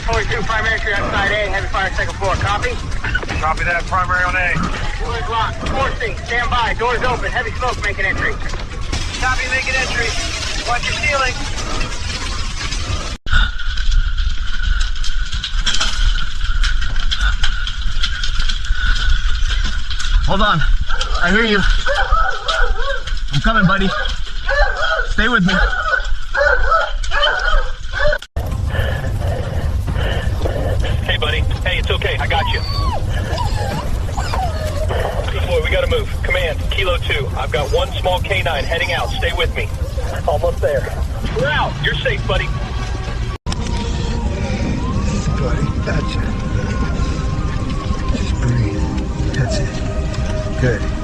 42 primary entry on side A, heavy fire second floor. Copy? Copy that, primary on A. Doors locked. Forcing. Stand by. Doors open. Heavy smoke making entry. Copy, making entry. Watch your ceiling. Hold on. I hear you. I'm coming, buddy. Stay with me. Hey, buddy. Hey, it's okay. I got you. Boy, we gotta move. Command, Kilo 2. I've got one small K9 heading out. Stay with me. Almost there. We're out. You're safe, buddy. Buddy, gotcha. Just breathe. That's it. Good.